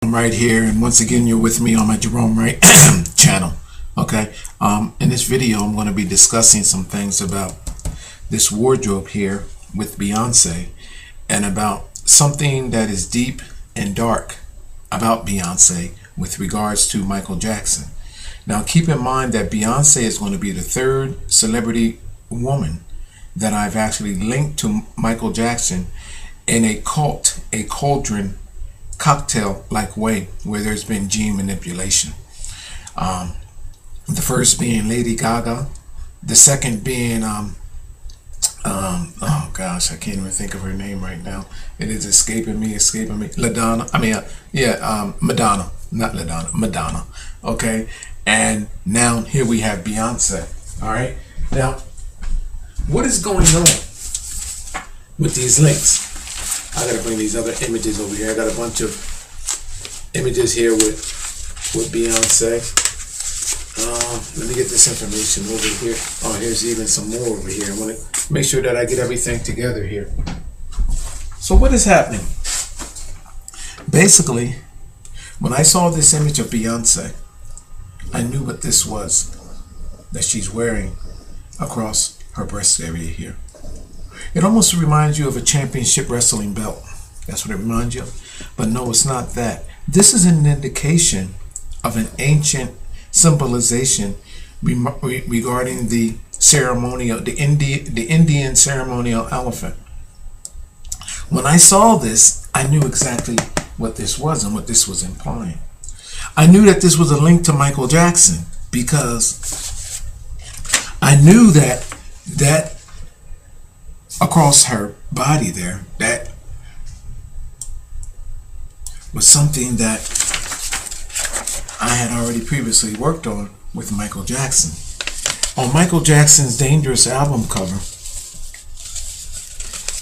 I'm right here, and once again you're with me on my Jerome Wright channel. Okay, in this video I'm going to be discussing some things about this wardrobe here with Beyonce, and about something that is deep and dark about Beyonce with regards to Michael Jackson. Now keep in mind that Beyonce is going to be the third celebrity woman that I've actually linked to Michael Jackson in a cult, a cauldron cocktail-like way, where there's been gene manipulation. The first being Lady Gaga, the second being oh gosh, I can't even think of her name right now. It is escaping me. Madonna. Madonna, not LaDonna, Madonna. Okay, and now here we have Beyonce. All right, now what is going on with these links? I gotta bring these other images over here. I got a bunch of images here with Beyonce. Let me get this information over here. Oh, here's even some more over here. I want to make sure that I get everything together here. So what is happening? Basically, when I saw this image of Beyonce, I knew what this was that she's wearing across her breast area here. It almost reminds you of a championship wrestling belt. That's what it reminds you of. But no, it's not that. This is an indication of an ancient symbolization regarding the ceremonial, the Indian ceremonial elephant. When I saw this, I knew exactly what this was and what this was implying. I knew that this was a link to Michael Jackson, because I knew that across her body there, that was something that I had already previously worked on with Michael Jackson. On Michael Jackson's Dangerous album cover,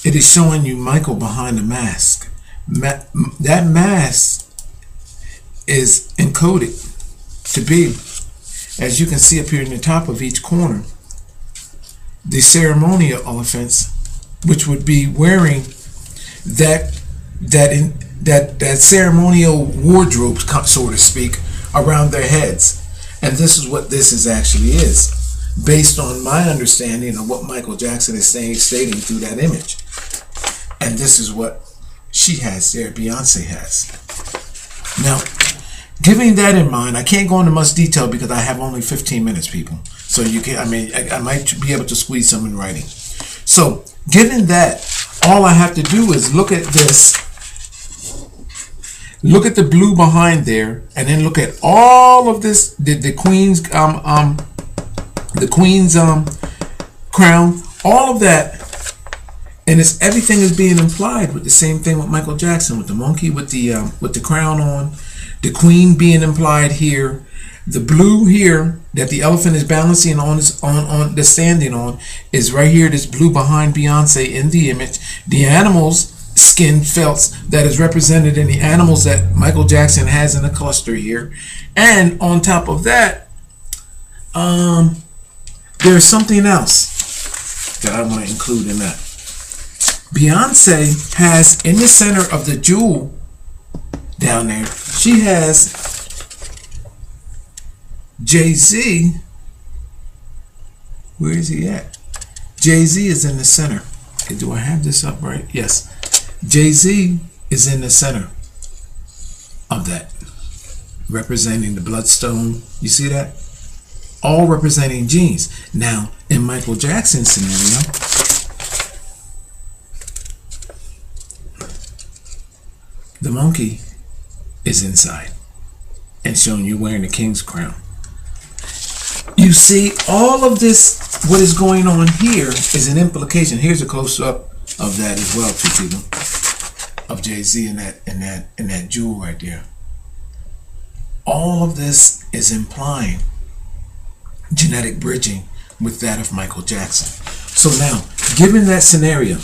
it is showing you Michael behind the mask. That mask is encoded to be, as you can see up here in the top of each corner, the ceremonial elephants, which would be wearing that ceremonial wardrobe, so to speak, around their heads. And this is what this actually is, based on my understanding of what Michael Jackson is stating through that image. And this is what she has there, Beyonce has. Now, giving that in mind, I can't go into much detail because I have only 15 minutes, people. So you can, I might be able to squeeze some in writing. So, given that, all I have to do is look at this. Look at the blue behind there, and then look at all of this, the queen's crown, all of that, and everything is being implied with the same thing with Michael Jackson, with the monkey with the crown on, the queen being implied here, the blue here that the elephant is balancing on the standing on is right here. This blue behind Beyonce in the image, the animals skin felts that is represented in the animals that Michael Jackson has in a cluster here. And on top of that, there's something else that I want to include in that. Beyonce has in the center of the jewel down there, she has Jay-Z. Where is he at? Jay-Z is in the center. Okay, do I have this up right? Yes. Jay-Z is in the center of that, representing the bloodstone. You see that? All representing genes. Now, in Michael Jackson's scenario, the monkey is inside and showing you wearing the king's crown. You see, all of this, what is going on here is an implication. Here's a close-up of that as well, two people, of Jay-Z and that jewel right there. All of this is implying genetic bridging with that of Michael Jackson. So now, given that scenario,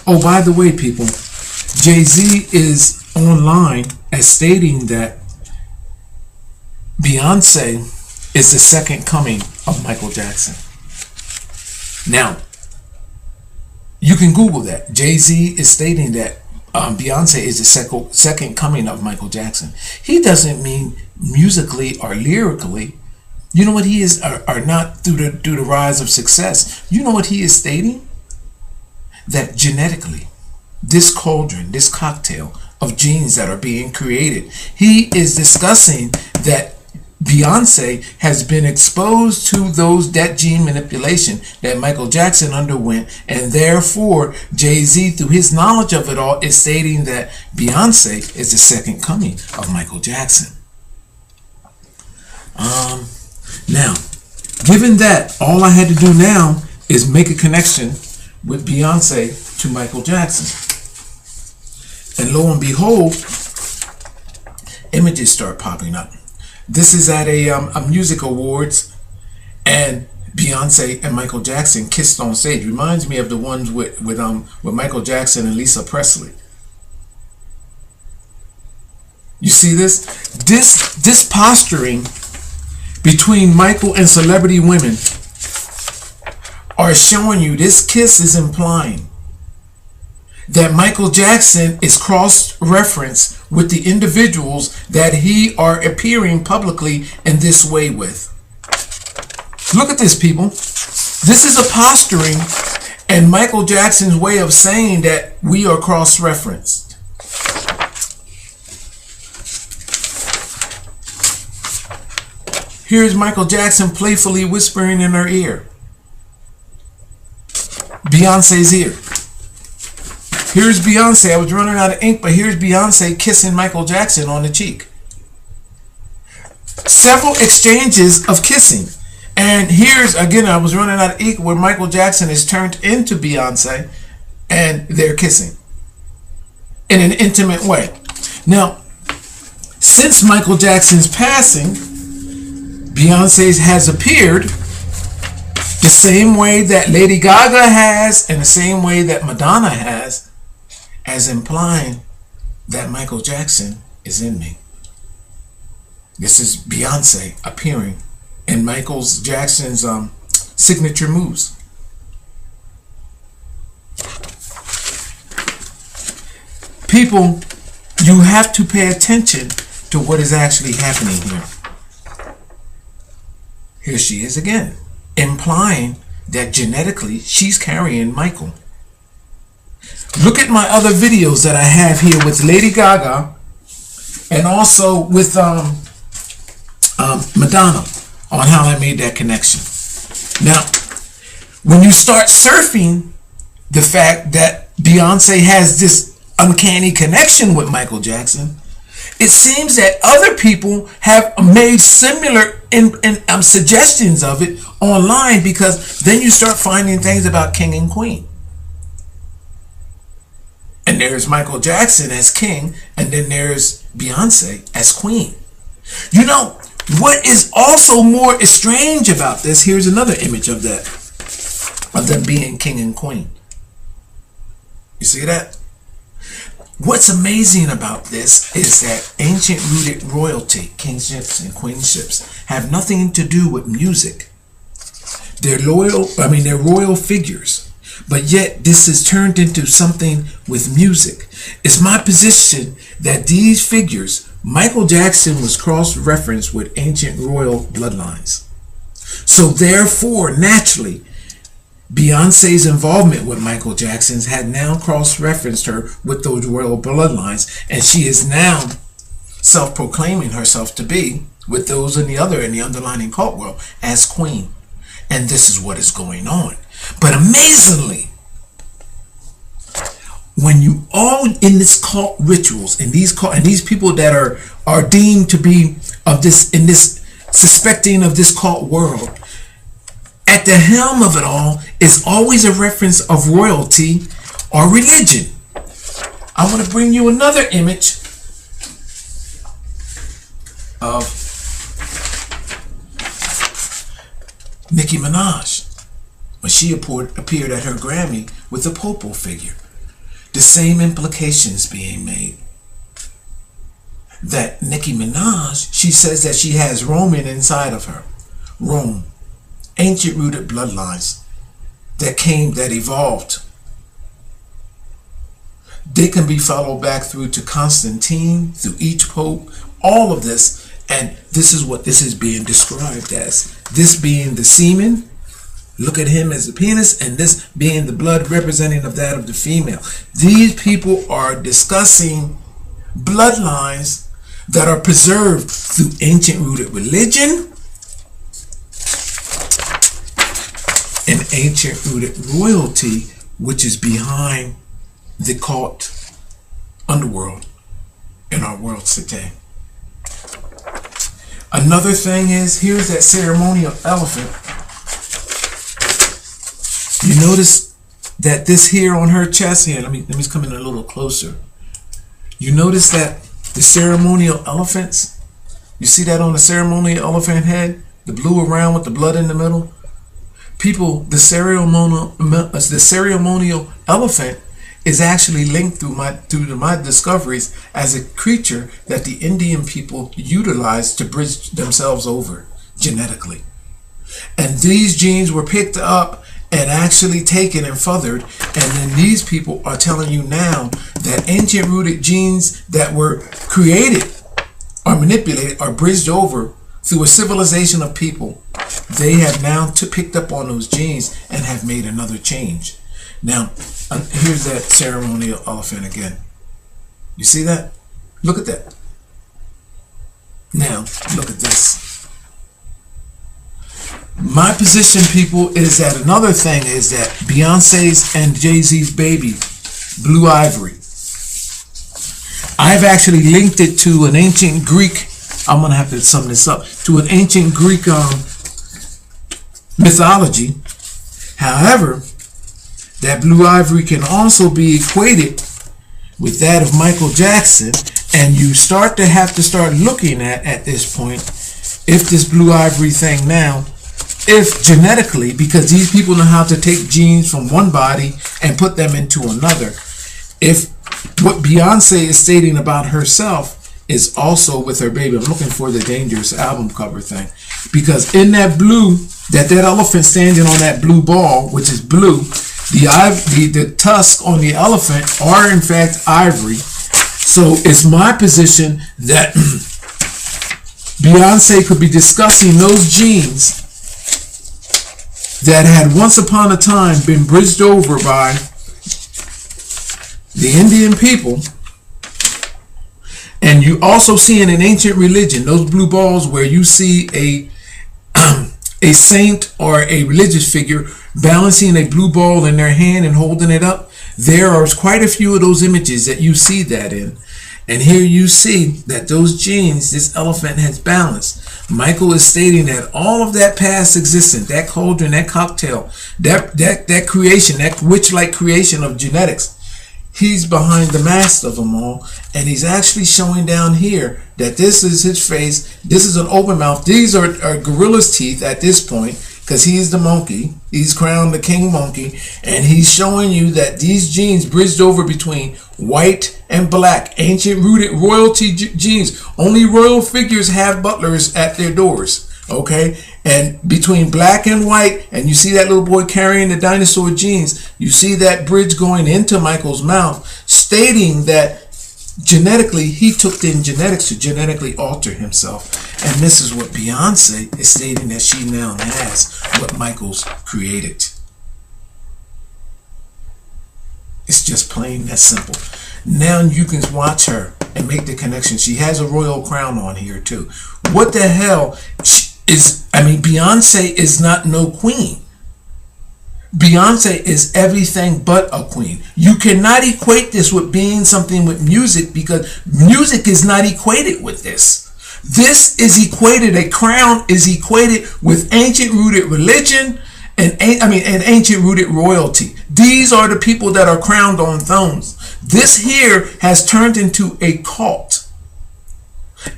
oh, by the way, people, Jay-Z is online as stating that Beyonce is the second coming of Michael Jackson. Now, you can Google that. Jay-Z is stating that Beyonce is the second coming of Michael Jackson. He doesn't mean musically or lyrically. You know what he is, or not through the rise of success. You know what he is stating? That genetically, this cauldron, this cocktail of genes that are being created, he is discussing that Beyonce has been exposed to that gene manipulation that Michael Jackson underwent, and therefore Jay-Z, through his knowledge of it all, is stating that Beyonce is the second coming of Michael Jackson. Now, given that, all I had to do now is make a connection with Beyonce to Michael Jackson. And lo and behold, images start popping up. This is at a music awards, and Beyonce and Michael Jackson kissed on stage. Reminds me of the ones with Michael Jackson and Lisa Presley. You see this? This posturing between Michael and celebrity women are showing you, this kiss is implying that Michael Jackson is cross-referenced with the individuals that he are appearing publicly in this way with. Look at this, people. This is a posturing and Michael Jackson's way of saying that we are cross-referenced. Here's Michael Jackson playfully whispering in her ear. Beyonce's ear. Here's Beyonce. I was running out of ink, but here's Beyonce kissing Michael Jackson on the cheek. Several exchanges of kissing. And here's, again, I was running out of ink, where Michael Jackson is turned into Beyonce and they're kissing in an intimate way. Now, since Michael Jackson's passing, Beyonce has appeared the same way that Lady Gaga has and the same way that Madonna has, as implying that Michael Jackson is in me. This is Beyonce appearing in Michael Jackson's signature moves. People, you have to pay attention to what is actually happening here. Here she is again, implying that genetically she's carrying Michael. Look at my other videos that I have here with Lady Gaga and also with Madonna on how I made that connection. Now, when you start surfing the fact that Beyonce has this uncanny connection with Michael Jackson, it seems that other people have made similar suggestions of it online, because then you start finding things about king and queen. And there's Michael Jackson as king, and then there's Beyonce as queen. You know, what is also more strange about this, here's another image of that, of them being king and queen. You see that? What's amazing about this is that ancient rooted royalty, kingships and queenships, have nothing to do with music. They're royal figures, but yet this is turned into something with music. It's my position that these figures, Michael Jackson was cross-referenced with ancient royal bloodlines. So therefore, naturally, Beyonce's involvement with Michael Jackson's had now cross-referenced her with those royal bloodlines, and she is now self-proclaiming herself to be, with those in the underlying cult world, as queen. And this is what is going on. But amazingly, when you all in this cult rituals and these people that are deemed to be of this, in this suspecting of this cult world, at the helm of it all is always a reference of royalty or religion. I want to bring you another image of Nicki Minaj when she appeared at her Grammy with a Popo figure. The same implications being made. That Nicki Minaj, she says that she has Roman inside of her. Rome. Ancient rooted bloodlines that evolved. They can be followed back through to Constantine, through each pope, all of this. And this is what this is being described as. This being the semen, look at him as the penis, and this being the blood representing of that of the female. These people are discussing bloodlines that are preserved through ancient rooted religion and ancient rooted royalty, which is behind the cult underworld in our world today. Another thing is, here's that ceremonial elephant. You notice that this here on her chest here, let me come in a little closer. You notice that the ceremonial elephants, you see that on the ceremonial elephant head, the blue around with the blood in the middle? People, the ceremonial elephant is actually linked through my discoveries as a creature that the Indian people utilize to bridge themselves over genetically. And these genes were picked up and actually taken and feathered, and then these people are telling you now that ancient rooted genes that were created or manipulated or bridged over through a civilization of people, they have now picked up on those genes and have made another change. Now, here's that ceremonial elephant again. You see that? Look at that. Now, look at this. My position, people, is that another thing is that Beyonce's and Jay-Z's baby, Blue Ivory, I've actually linked it to an ancient Greek, I'm going to have to sum this up, to an ancient Greek mythology. However, that blue ivory can also be equated with that of Michael Jackson, and you start to have to start looking at this point, if this blue ivory thing now, if genetically, because these people know how to take genes from one body and put them into another, if what Beyonce is stating about herself is also with her baby. I'm looking for the Dangerous album cover thing, because in that blue, that elephant standing on that blue ball, which is blue, the tusk on the elephant are in fact ivory. So it's my position that Beyonce could be discussing those genes that had once upon a time been bridged over by the Indian people. And you also see in an ancient religion, those blue balls where you see a saint or a religious figure balancing a blue ball in their hand and holding it up. There are quite a few of those images that you see that in. And here you see that those genes, this elephant has balanced. Michael is stating that all of that past existence, that cauldron, that cocktail, that creation, that witch-like creation of genetics, he's behind the mask of them all, and he's actually showing down here that this is his face. This is an open mouth. These are gorilla's teeth at this point, because he's the monkey. He's crowned the king monkey, and he's showing you that these genes bridged over between white and black, ancient rooted royalty genes. Only royal figures have butlers at their doors. Okay, and between black and white, and you see that little boy carrying the dinosaur genes, you see that bridge going into Michael's mouth, stating that genetically he took in genetics to genetically alter himself. And this is what Beyonce is stating, that she now has what Michael's created. It's just plain that simple. Now you can watch her and make the connection. She has a royal crown on here too. What the hell is, I mean, Beyonce is not no queen. Beyonce is everything but a queen. You cannot equate this with being something with music, because music is not equated with this. This is equated, a crown is equated with ancient rooted religion and ancient rooted royalty. These are the people that are crowned on thrones. This here has turned into a cult,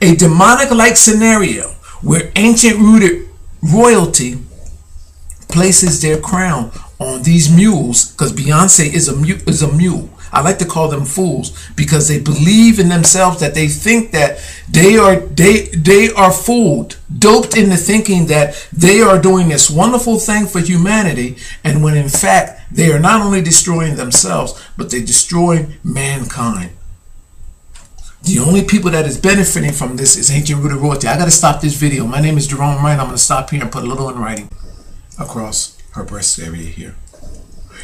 a demonic-like scenario where ancient rooted royalty places their crown on these mules, because Beyonce is a mule. I like to call them fools, because they believe in themselves, that they think that they are fooled, doped into thinking that they are doing this wonderful thing for humanity, and when in fact They are not only destroying themselves, but they're destroying mankind. The only people that is benefiting from this is ancient rooted royalty. I got to stop this video. My name is Jerome Wright. I'm going to stop here and put a little in writing across her breast area here.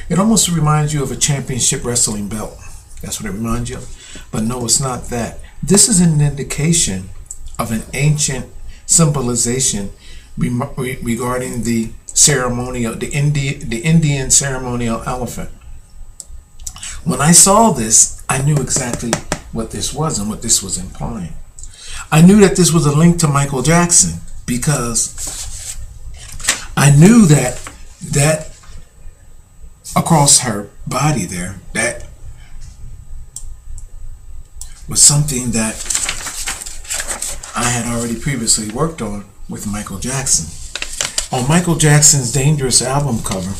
It almost reminds you of a championship wrestling belt. That's what it reminds you of. But no, it's not that. This is an indication of an ancient symbolization regarding the ceremonial, the Indian ceremonial elephant. When I saw this, I knew exactly what this was and what this was implying. I knew that this was a link to Michael Jackson because I knew that across her body there, that was something that I had already previously worked on with Michael Jackson. On Michael Jackson's Dangerous album cover,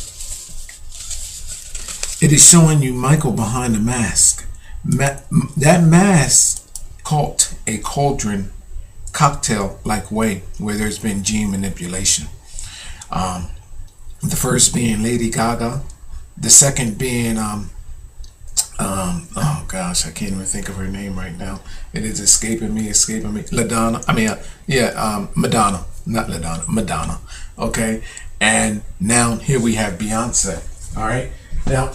it is showing you Michael behind a mask. That mask caught a cauldron cocktail-like way where there's been gene manipulation. The first being Lady Gaga, the second being oh gosh, I can't even think of her name right now. It is escaping me. Madonna, not LaDonna, Madonna. Okay, and now here we have Beyonce. All right, now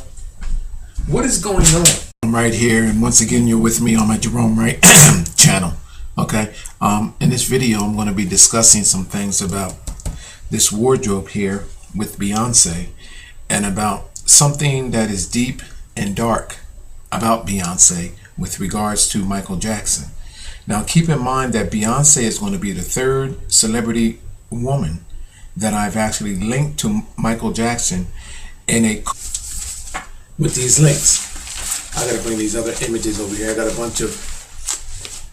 what is going on? I'm right here, and once again, you're with me on my Jerome Wright channel. Okay, in this video, I'm going to be discussing some things about this wardrobe here with Beyonce, and about something that is deep and dark about Beyonce with regards to Michael Jackson. Now keep in mind that Beyonce is going to be the third celebrity woman that I've actually linked to Michael Jackson in a with these links. I gotta bring these other images over here. I got a bunch of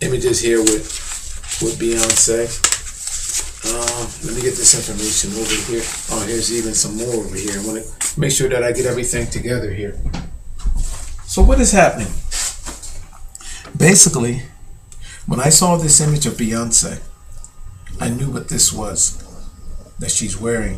images here with Beyonce. Let me get this information over here. Oh, here's even some more over here. I want to make sure that I get everything together here. So what is happening? Basically, when I saw this image of Beyonce, I knew what this was that she's wearing